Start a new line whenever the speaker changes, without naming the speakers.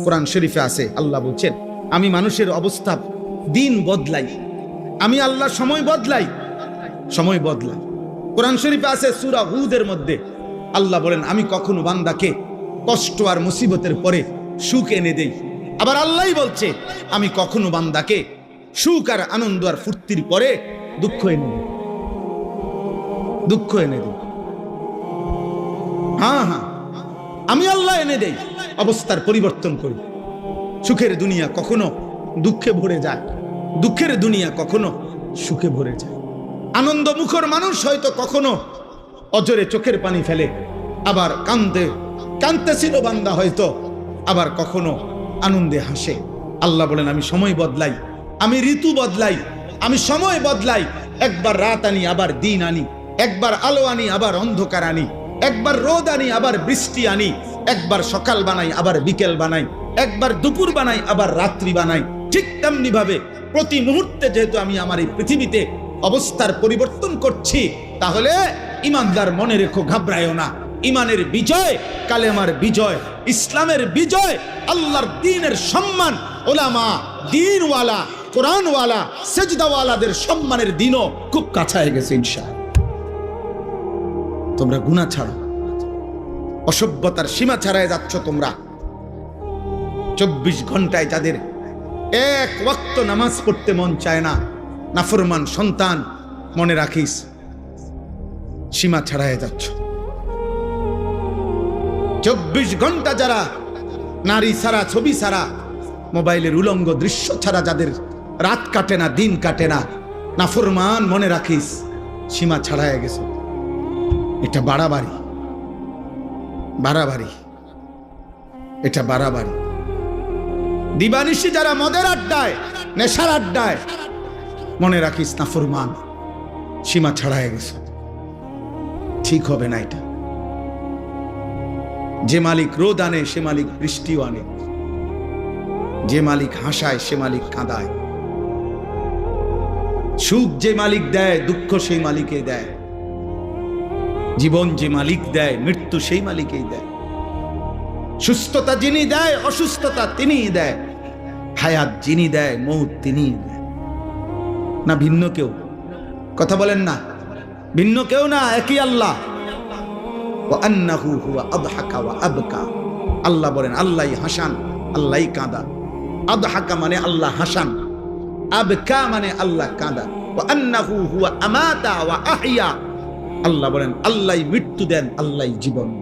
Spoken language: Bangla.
কোরআন শরীফে আছে, আল্লাহ বলছেন আমি মানুষের অবস্থা দিন বদলাই, আমি আল্লাহ সময় বদলাই, সময় বদলাই। কোরআন শরীফে আছে সূরা হুদের মধ্যে আল্লাহ বলেন আমি কখনো বান্দাকে কষ্ট আর মুসিবতের পরে সুখ এনে দেই। আবার আল্লাহই বলছে আমি কখনো বান্দাকে সুখ আর আনন্দ আর ফুর্তির পরে দুঃখ এনে দেই, দুঃখ এনে দেই। হ্যাঁ হ্যাঁ, আমি আল্লাহ এনে দেই, অবস্থার পরিবর্তন করি। সুখের দুনিয়া কখনো দুঃখে ভরে যায়, দুঃখের দুনিয়া কখনো সুখে ভরে যায়। আনন্দ মুখর মানুষ হয়তো কখনো অজরে চোখের পানি ফেলে, আবার কাঁদতেছিল বান্দা হয়তো আবার কখনো আনন্দে হাসে। আল্লাহ বলেন আমি সময় বদলাই, আমি ঋতু বদলাই, আমি সময় বদলাই। একবার রাত আনি আবার দিন আনি, একবার আলো আনি আবার অন্ধকার আনি, একবার রোদ আনি আবার বৃষ্টি আনি, একবার সকাল বানাই আবার বিকেল বানাই, একবার দুপুর বানাই আবার রাত্রি বানাই। ঠিক তেমনি ভাবে প্রতি মুহূর্তে যেহেতু আমি আমার এই পৃথিবীতে অবস্থার পরিবর্তন করছি, তাহলে ইমানদার মনে রেখো, ঘাবড়ায়ও না। ইমানের বিজয়, কালেমার বিজয়, ইসলামের বিজয়, আল্লাহর দ্বীনের সম্মান, ওলামা, দ্বীনওয়ালা, কোরআনওয়ালা, সেজদাওয়ালাদের সম্মানের দিনও খুব কাছায় গেছে ইনশাআল্লাহ। তোমরা গুনাহ ছাড়ো, অসভ্যতার সীমা ছাড়ায় যাচ্ছ তোমরা। 24 ঘন্টায় যাদের এক ওয়াক্ত নামাজ পড়তে মন চায় না, নাফরমান সন্তান, মনে রাখিস সীমা ছাড়ায় যাচ্ছ। 24 ঘন্টা যারা নারী ছাড়া, ছবি ছাড়া, মোবাইলের উলঙ্গ দৃশ্য ছাড়া যাদের রাত কাটে না, দিন কাটে না, নাফরমান, মনে রাখিস সীমা ছাড়ায় গেছে। এটা বাড়াবাড়ি, বাড়াবাড়ি, এটা বাড়াবাড়ি। দিবানিশি যারা মদের আড্ডায়, নেশার আড্ডায়, মনে রাখিস নাফরমান, সীমা ছাড়ায় গেছে। ঠিক হবে না এটা। যে মালিক রোদ আনে সে মালিক বৃষ্টিও আনে, যে মালিক হাসায় সে মালিক কাঁদায়, সুখ যে মালিক দেয় দুঃখ সেই মালিকই দেয়, জীবন যে মালিক দেয় মৃত্যু সেই মালিকই দেয়, সুস্থতা যিনি দেয় অসুস্থতা তিনিই দেয়, হায়াত যিনি দেয় মৌত তিনিই দেয়। না ভিন্ন কেউ? কথা বলেন না, ভিন্ন কেউ না, একই আল্লাহ। আল্লাহ বলেন আল্লাহই হাসান, আল্লাহই কাঁদা। আদহাকা মানে আল্লাহ হাসান, আবকা মানে আল্লাহ কাঁদা। আল্লাহ বলেন আল্লাহই মৃত্যু দেন, আল্লাহই জীবন দেন।